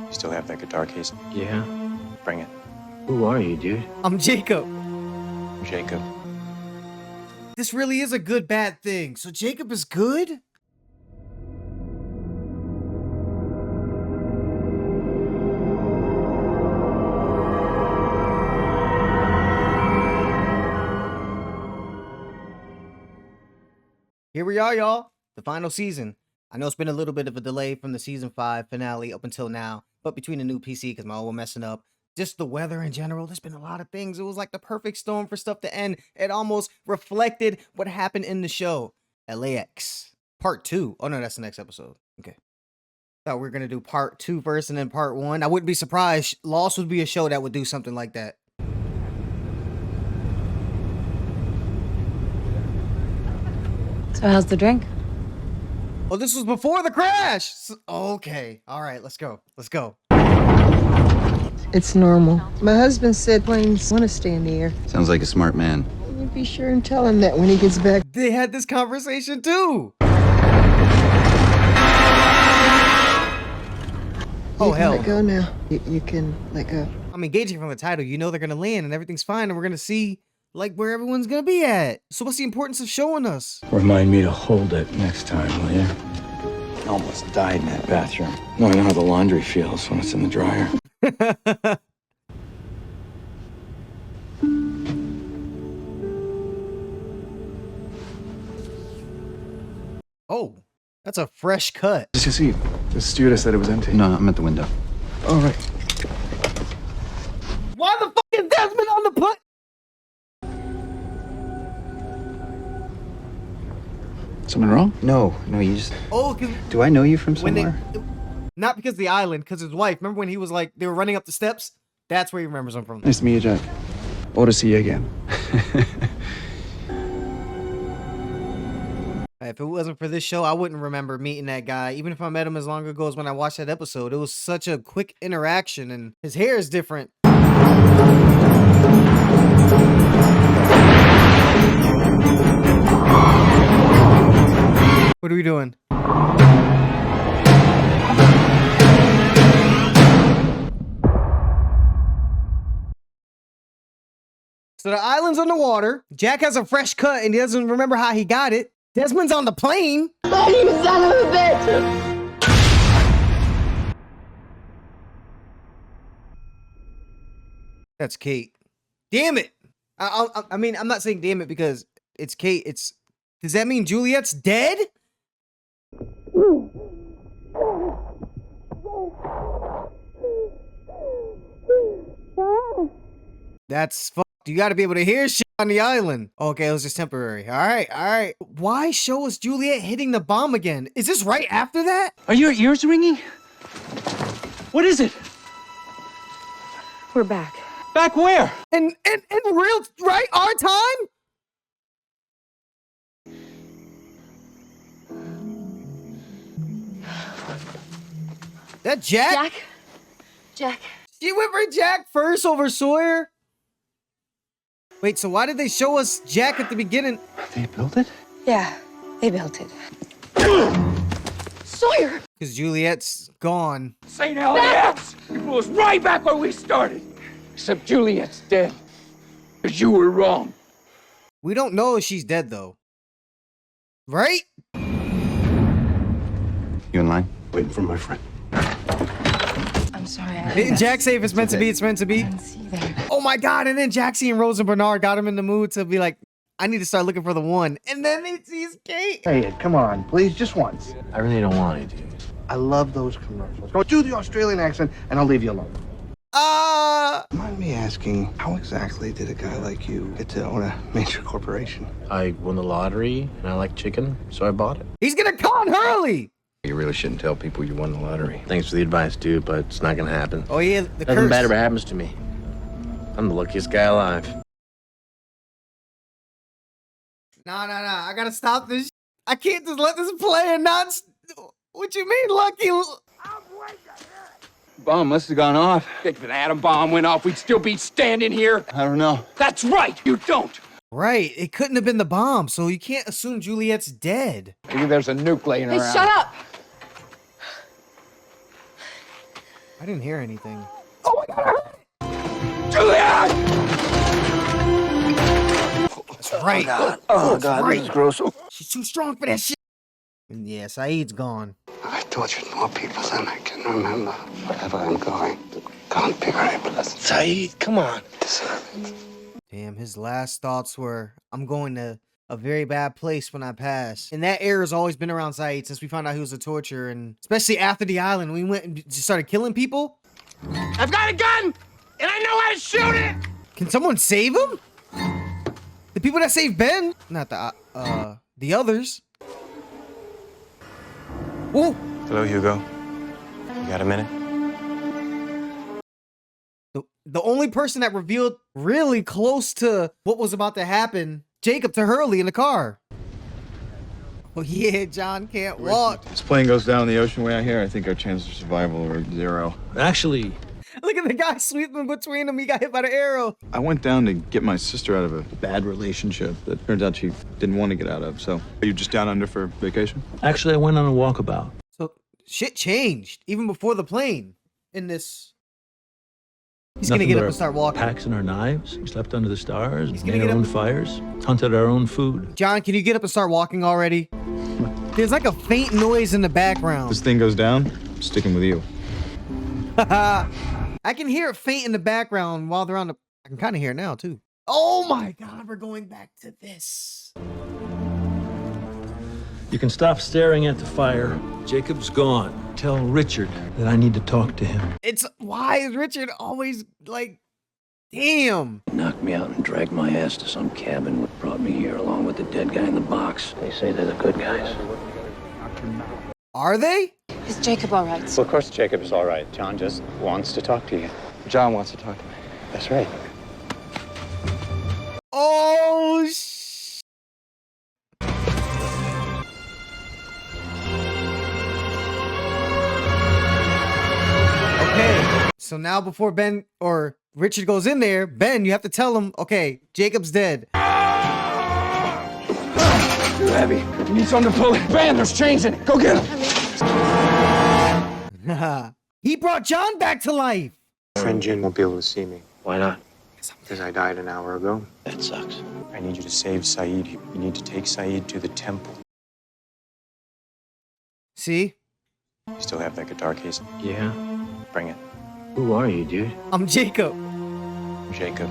You still have that guitar case? Yeah. Bring it. Who are you, dude? I'm Jacob. Jacob. This really is a good bad thing. So Jacob is good? Here we are, y'all. The final season. I know it's been a little bit of a delay from the season 5 finale up until now, but between the new PC, because my old one messing up, just the weather in general, there's been a lot of things. It was like the perfect storm for stuff to end. It almost reflected what happened in the show. LAX. Part 2. Oh, no, that's the next episode. Okay. Thought we were going to do part 2 first and then part 1. I wouldn't be surprised. Lost would be a show that would do something like that. So how's the drink? Oh, this was before the crash. Okay. All right, let's go. Let's go. It's normal. My husband said planes want to stay in the air. Sounds like a smart man. You be sure and tell him that when he gets back. They had this conversation too. Oh, hell. Let go now. You can let go. I'm engaging from the title. You know they're going to land and everything's fine and we're going to see like where everyone's going to be at. So what's the importance of showing us? Remind me to hold it next time, will you? I almost died in that bathroom. Knowing how the laundry feels when it's in the dryer. Oh, that's a fresh cut. Did you see? The stewardess said it was empty. No, I'm at the window. All right. Why the fuck is Desmond on the plane? Something wrong? No, you just... Oh, because Do I know you from when somewhere? not because the island, because his wife. Remember when he was like, they were running up the steps? That's where he remembers him from. Nice to meet you, Jack. Or to see you again. If it wasn't for this show, I wouldn't remember meeting that guy. Even if I met him as long ago as when I watched that episode. It was such a quick interaction and his hair is different. What are we doing? So the island's underwater. Jack has a fresh cut and he doesn't remember how he got it. Desmond's on the plane. But you son of a bitch! That's Kate. Damn it. I mean, I'm not saying damn it because it's Kate. Does that mean Juliet's dead? That's fucked. You gotta be able to hear shit on the island. Okay, it was just temporary. All right. Why show us Juliet hitting the bomb again? Is this right after that? Are your ears ringing? What is it? We're back. Back where? In real, right? Our time? That Jack? Jack. She went for Jack first over Sawyer? Wait, so why did they show us Jack at the beginning? They built it? Yeah, they built it. Sawyer! Because Juliet's gone. St. LAX! You blew us right back where we started. Except Juliet's dead. Because you were wrong. We don't know if she's dead, though. Right? You in line? Waiting for my friend. I'm sorry. Didn't Jack say if it's meant to be, it's meant to be? I didn't see you there. Oh my god, and then Jaxie and Rose and Bernard got him in the mood to be like, I need to start looking for the one. And then he sees Kate. Sayid, come on, please, just once. I really don't want to, dude. I love those commercials. Go do the Australian accent, and I'll leave you alone. Mind me asking, how exactly did a guy like you get to own a major corporation? I won the lottery and I like chicken, so I bought it. He's gonna con Hurley! You really shouldn't tell people you won the lottery. Thanks for the advice, dude, but it's not gonna happen. Oh yeah, the Nothing curse. bad ever happens to me. I'm the luckiest guy alive. Nah, I gotta stop this. I can't just let this play and not. What you mean, lucky? Bomb must have gone off. If an atom bomb went off, we'd still be standing here. I don't know. That's right, you don't. Right, it couldn't have been the bomb, so you can't assume Juliet's dead. Maybe there's a nuke laying Hey, around. shut up! I didn't hear anything. Oh my God! Juliet! That's right. Oh, God, this is gross. She's too strong for that shit. And yeah, Sayid's gone. I tortured more people than I can remember. Wherever I'm going, can't be very pleasant. Sayid, come on. Deserve it. Damn, his last thoughts were, I'm going to a very bad place when I pass. And that air has always been around Sayid since we found out he was a torturer, and especially after the island, we went and just started killing people. I've got a gun, and I know how to shoot it. Can someone save him? The people that saved Ben, not the others. Whoa! Hello, Hugo. You got a minute? The only person that revealed really close to what was about to happen, Jacob to Hurley in the car. Oh yeah, John can't walk. This plane goes down in the ocean way out here. I think our chances of survival are 0. Actually, Look at the guy sweeping between them. He got hit by the arrow. I went down to get my sister out of a bad relationship that turns out she didn't want to get out of. So, are you just down under for vacation? I went on a walkabout. So shit changed even before the plane. In this, he's Nothing gonna get but up our and start walking. Packs and our knives. We slept under the stars. He's gonna Made get our own up- fires. Hunted our own food. John, can you get up and start walking already? There's like a faint noise in the background. This thing goes down, I'm sticking with you. I can hear it faint in the background while they're on the. I can kind of hear it now too. Oh my God, we're going back to this. You can stop staring at the fire. Jacob's gone. Tell Richard that I need to talk to him. It's why is Richard always like, damn. Knocked me out and dragged my ass to some cabin. What brought me here along with the dead guy in the box. They say they're the good guys. Are they? Is Jacob all right? Well, of course Jacob's all right. John just wants to talk to you. John wants to talk to me. That's right. Oh Okay, so now before Ben or Richard goes in there, Ben, you have to tell him, okay, Jacob's dead. Too heavy. You need something to pull it. Ben, there's chains in it. Go get him. He brought John back to life. Friend Jin won't be able to see me Why not? because I died an hour ago. That sucks. I need you to save Sayid. You need to take Sayid to the temple. See? You still have that guitar case? Yeah? Bring it. Who are you, dude? I'm Jacob. Jacob.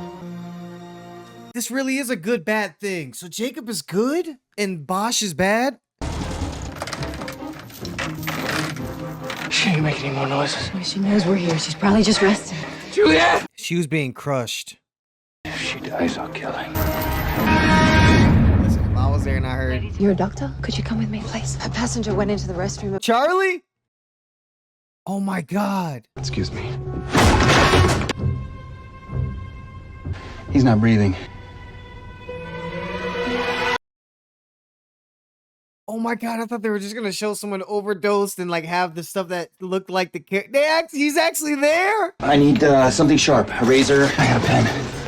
This really is a good bad thing. So Jacob is good and Bosch is bad? She ain't making any more noises. Well, she knows we're here. She's probably just resting. Juliet! She was being crushed. If she dies, I'll kill her. Listen, if I was there and I heard You're a doctor? Could you come with me, please? A passenger went into the restroom. Charlie? Oh my God. Excuse me. He's not breathing. Oh my God, I thought they were just gonna show someone overdosed and like have the stuff that looked like the character. He's actually there? I need something sharp. A razor. I got a pen.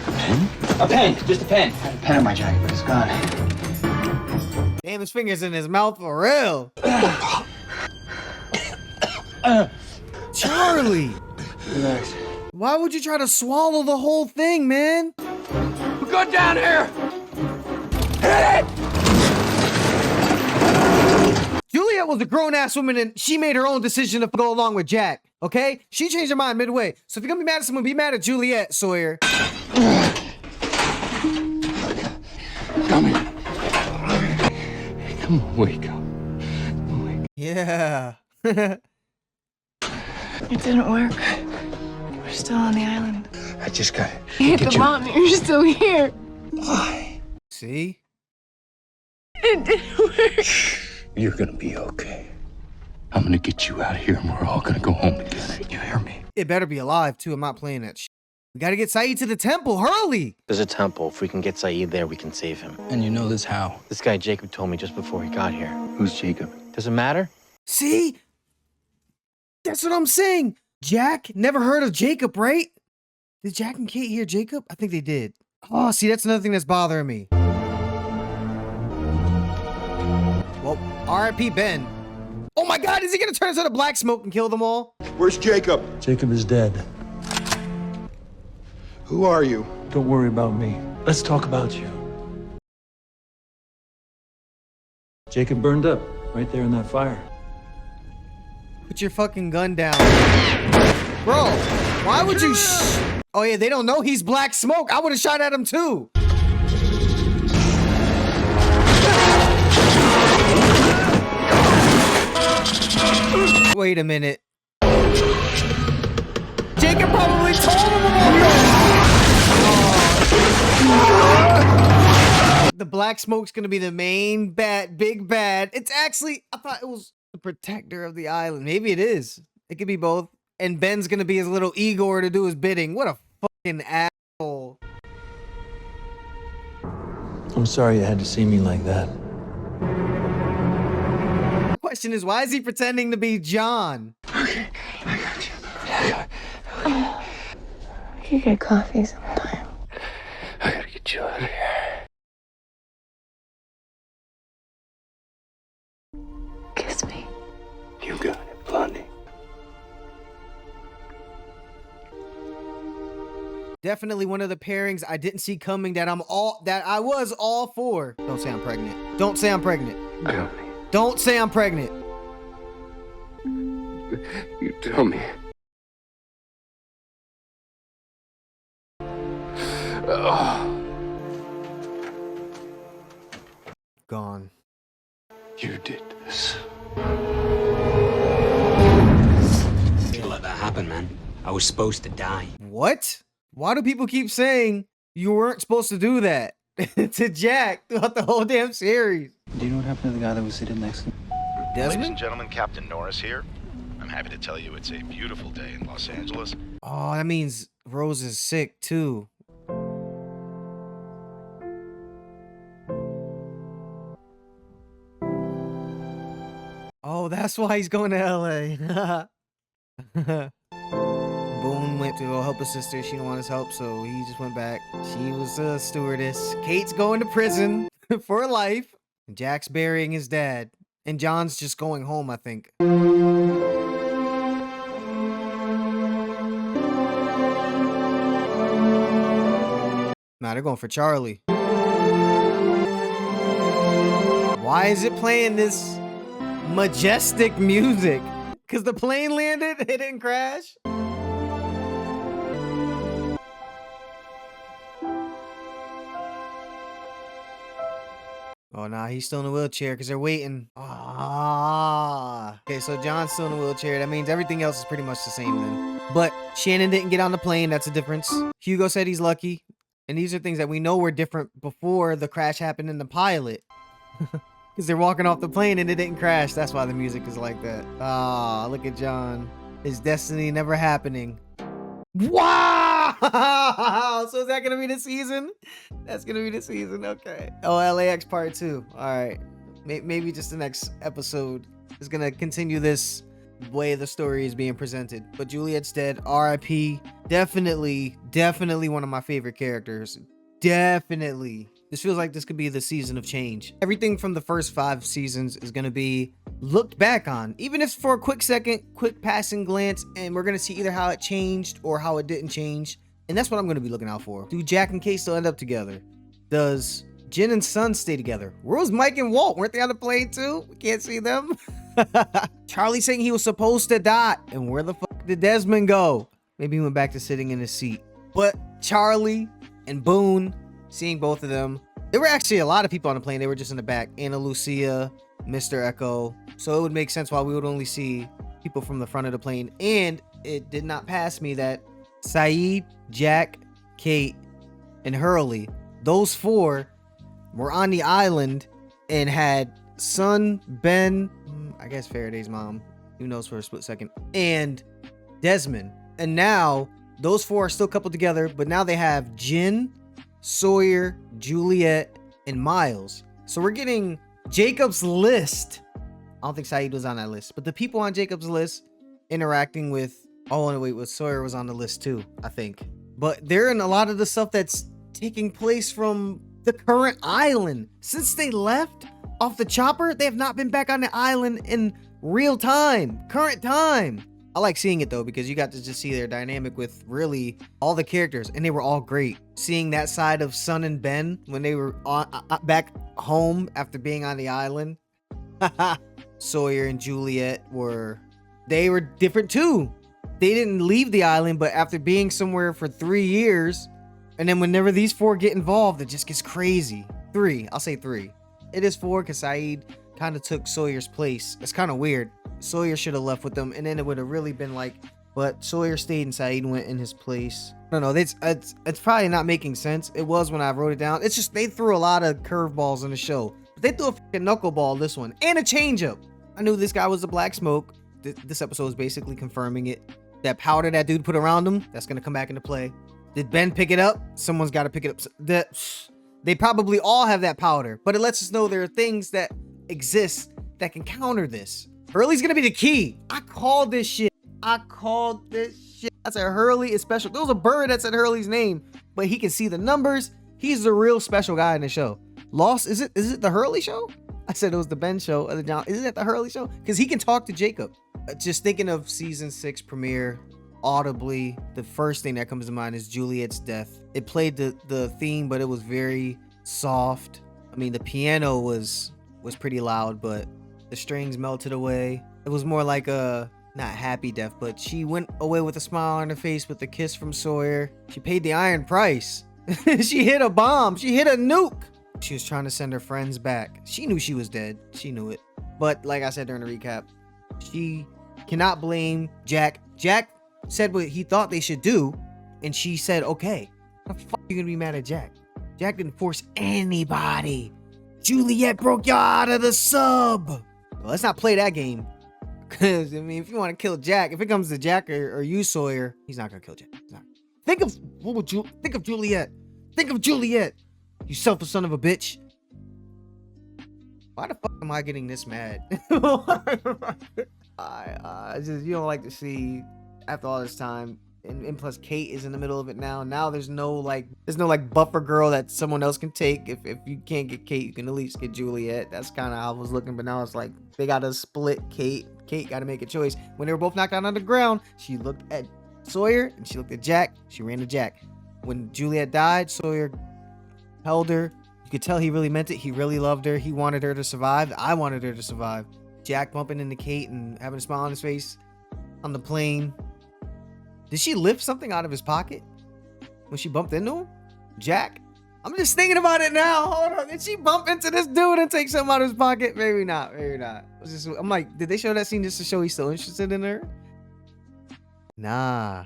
A pen? A pen. Just a pen. I had a pen in my jacket, but it's gone. Damn, his fingers in his mouth for real. Charlie! Relax. Why would you try to swallow the whole thing, man? Go down here! Hit it! Juliet was a grown-ass woman and she made her own decision to go along with Jack, okay? She changed her mind midway. So if you're gonna be mad at someone, be mad at Juliet, Sawyer. Come here. Come on, wake up. Wake up. Yeah. It didn't work. We're still on the island. I just got You hit the mountain. You're still here. Why? See? It didn't work. You're gonna be okay. I'm gonna get you out of here and we're all gonna go home together. You hear me? It better be alive, too. I'm not playing that shit. We gotta get Sayid to the temple, Hurley! There's a temple. If we can get Sayid there, we can save him. And you know this how? This guy Jacob told me just before he got here. Who's Jacob? Does it matter? See? That's what I'm saying. Jack never heard of Jacob, right? Did Jack and Kate hear Jacob? I think they did. Oh, see, that's another thing that's bothering me. Well, R.I.P. Ben. Oh my God, is he gonna turn into the black smoke and kill them all? Where's Jacob? Jacob is dead. Who are you? Don't worry about me. Let's talk about you. Jacob burned up right there in that fire. Put your fucking gun down. Bro, why would you Oh yeah, they don't know he's black smoke. I would have shot at him too. Wait a minute. Jacob probably told him about this. The black smoke's gonna be the main big bad. It's actually, I thought it was the protector of the island. Maybe it is. It could be both. And Ben's gonna be his little Igor to do his bidding. What a fucking asshole. I'm sorry you had to see me like that. The question is, why is he pretending to be John? Okay, I got you. We could get coffee sometime. I gotta get you out of here. Kiss me. You got it, Blondie. Definitely one of the pairings I didn't see coming that I was all for. Don't say I'm pregnant. Don't say I'm pregnant. Tell me. Don't say I'm pregnant. You tell me. Oh. Gone. You did this. Can't let that happen, man. I was supposed to die. What? Why do people keep saying you weren't supposed to do that to Jack throughout the whole damn series? Do you know what happened to the guy that was sitting next to me? Desmond? Ladies and gentlemen, Captain Norris here. I'm happy to tell you it's a beautiful day in Los Angeles. Oh, that means Rose is sick too. Oh, that's why he's going to LA. Boone went to go help his sister. She didn't want his help, so he just went back. She was a stewardess. Kate's going to prison for life. Jack's burying his dad. And John's just going home, I think. Nah, they're going for Charlie. Why is it playing this majestic music? Because the plane landed? It didn't crash? Oh, nah, he's still in a wheelchair because they're waiting. Ah. Okay, so John's still in a wheelchair. That means everything else is pretty much the same then. But Shannon didn't get on the plane. That's a difference. Hugo said he's lucky. And these are things that we know were different before the crash happened in the pilot. Because they're walking off the plane and it didn't crash. That's why the music is like that. Ah, look at John. His destiny never happening. Wow! So is that gonna be the season? That's gonna be the season. Okay. Oh, LAX part 2. All right. Maybe just the next episode is gonna continue this way the story is being presented. But Juliet's dead. R.I.P. Definitely one of my favorite characters. Definitely. This feels like this could be the season of change. Everything from the first 5 seasons is going to be looked back on, even if for a quick second, quick passing glance, and we're going to see either how it changed or how it didn't change. And that's what I'm going to be looking out for. Do Jack and Kate still end up together? Does Jen and Son stay together? Where was Mike and Walt? Weren't they on the plane too? We can't see them. Charlie saying he was supposed to die. And where the fuck did Desmond go? Maybe he went back to sitting in his seat. But Charlie and Boone, seeing both of them. There were actually a lot of people on the plane. They were just in the back. Anna Lucia, Mr. Echo. So it would make sense why we would only see people from the front of the plane. And it did not pass me that Sayid, Jack, Kate, and Hurley, those 4 were on the island and had Son, Ben, I guess Faraday's mom, who knows for a split second, and Desmond. And now those 4 are still coupled together, but now they have Jin, Sawyer, Juliet, and Miles. So we're getting Jacob's list. I don't think Sayid was on that list, but the people on Jacob's list interacting with, oh, and wait, with Sawyer was on the list too, I think. But they're in a lot of the stuff that's taking place from the current island. Since they left off the chopper, they have not been back on the island in real time, current time. I like seeing it though, because you got to just see their dynamic with really all the characters, and they were all great. Seeing that side of Sun and Ben when they were back home after being on the island. Sawyer and Juliet were different too. They didn't leave the island, but after being somewhere for 3 years, and then whenever these 4 get involved, it just gets crazy. 3, I'll say 3. It is 4 because Sayid kind of took Sawyer's place. It's kind of weird. Sawyer should have left with them, and then it would have really been like, but Sawyer stayed and Sayid went in his place. I don't know. It's probably not making sense. It was when I wrote it down. It's just they threw a lot of curveballs in the show. But they threw a fucking knuckleball this one and a changeup. I knew this guy was a Black Smoke. This episode is basically confirming it. That powder that dude put around him, that's gonna come back into play. Did Ben pick it up? Someone's got to pick it up. They probably all have that powder, but it lets us know there are things that exist that can counter this. Hurley's gonna be the key. I called this shit. I said Hurley is special. There was a bird that said Hurley's name, but he can see the numbers. He's the real special guy in the show. Lost, is it the Hurley show? I said it was the Ben show. Isn't it the Hurley show? Because he can talk to Jacob. Just thinking of season 6 premiere, audibly, the first thing that comes to mind is Juliet's death. It played the theme, but it was very soft. I mean, the piano was pretty loud, but the strings melted away. It was more like a not happy death, but she went away with a smile on her face with a kiss from Sawyer. She paid the iron price. She hit a bomb. She hit a nuke. She was trying to send her friends back. She knew she was dead. She knew it. But like I said during the recap, she cannot blame Jack. Jack said what he thought they should do, and she said, okay. How the fuck are you gonna be mad at Jack? Jack didn't force anybody. Juliet broke you out of the sub. Well, let's not play that game. Because, I mean, if you want to kill Jack, if it comes to Jack or you, Sawyer, he's not gonna kill Jack. Think of Juliet. Think of Juliet. You selfish son of a bitch. Why the fuck am I getting this mad? I just, you don't like to see after all this time, and plus Kate is in the middle of it now. Now there's no buffer girl that someone else can take. If you can't get Kate, you can at least get Juliet. That's kind of how I was looking, but now it's like they gotta split Kate. Kate gotta make a choice. When they were both knocked out on the ground, she looked at Sawyer and she looked at Jack. She ran to Jack. When Juliet died, Sawyer held her. You could tell he really meant it. He really loved her. He wanted her to survive. I wanted her to survive. Jack bumping into Kate and having a smile on his face on the plane. Did she lift something out of his pocket when she bumped into him? Jack? I'm just thinking about it now. Hold on. Did she bump into this dude and take something out of his pocket? Maybe not. Maybe not. I'm like, did they show that scene just to show he's still interested in her? Nah.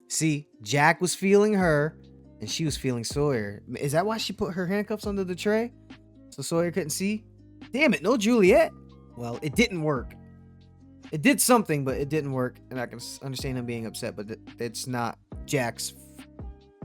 See, Jack was feeling her and she was feeling Sawyer. Is that why she put her handcuffs under the tray? So Sawyer couldn't see? Damn it, no Juliet. Well, it didn't work. It did something, but it didn't work. And I can understand him being upset, but it's not Jack's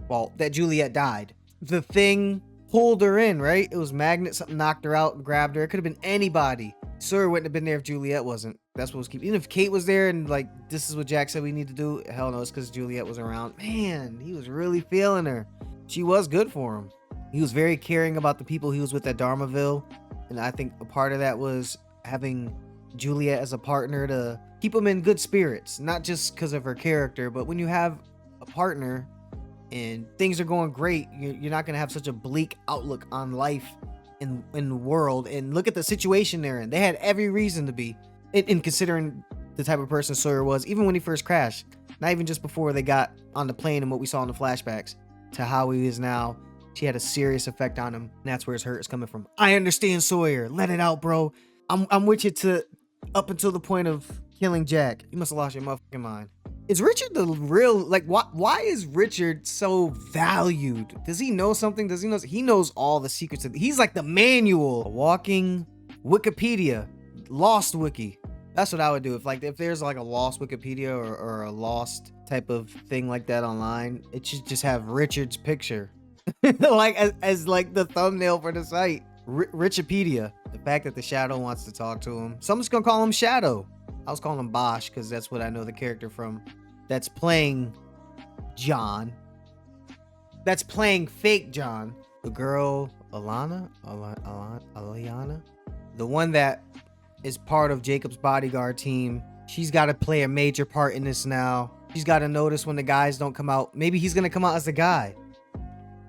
fault that Juliet died. The thing pulled her in, right? It was magnet. Something knocked her out and grabbed her. It could have been anybody. Sawyer wouldn't have been there if Juliet wasn't. That's what was keeping. Even if Kate was there and like, this is what Jack said we need to do. Hell no, it's because Juliet was around. Man, he was really feeling her. She was good for him. He was very caring about the people he was with at Dharmaville. And I think a part of that was having Juliet as a partner to keep him in good spirits. Not just because of her character, but when you have a partner and things are going great, you're not going to have such a bleak outlook on life in the world. And look at the situation they're in. They had every reason to be, in considering the type of person Sawyer was, even when he first crashed. Not even just before they got on the plane and what we saw in the flashbacks to how he is now. She had a serious effect on him. And that's where his hurt is coming from. I understand, Sawyer. Let it out, bro. I'm with you to up until the point of killing Jack. You must have lost your motherfucking mind. Is Richard the real, like, why is Richard so valued? Does he know something? Does he knows all the secrets he's like the manual, a walking Wikipedia, lost wiki. That's what I would do if there's like a lost Wikipedia or a lost type of thing like that online. It should just have Richard's picture like as like the thumbnail for the site. Richipedia. The fact that the Shadow wants to talk to him. Someone's gonna call him Shadow. I was calling him Bosch because that's what I know the character from that's playing John. that's playing fake John. The girl, Aliana, the one that is part of Jacob's bodyguard team. She's got to play a major part in this now. She's got to notice when the guys don't come out. Maybe he's going to come out as a guy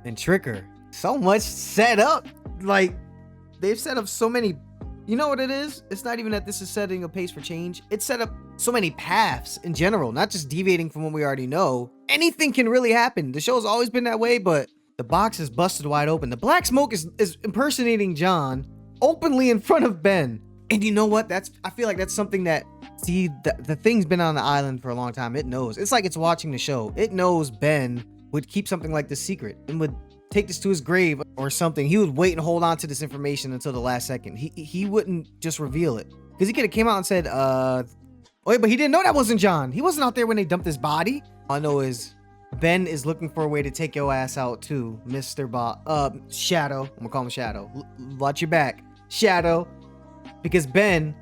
and trick her. So much set up. Like, they've set up so many. You know what it is? It's not even that this is setting a pace for change. It's set up so many paths in general, not just deviating from what we already know. Anything can really happen. The show's always been that way, but the box is busted wide open. The black smoke is impersonating John openly in front of Ben. And you know what? I feel like that's something that, see, the thing's been on the island for a long time. It knows. It's like it's watching the show. It knows Ben would keep something like this secret and would take this to his grave or something. He would wait and hold on to this information until the last second. He wouldn't just reveal it. Because he could have came out and said, oh wait, but he didn't know that wasn't John. He wasn't out there when they dumped his body. All I know is Ben is looking for a way to take your ass out too, Mr. Shadow. I'm gonna call him Shadow. Watch your back, Shadow. Because Ben...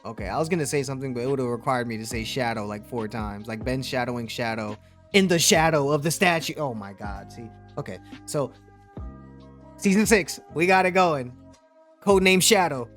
Okay, I was gonna say something, but it would have required me to say Shadow like 4 times. Like Ben shadowing Shadow in the shadow of the statue. Oh my God, see? Okay, so... Season 6, we got it going. Codename Shadow.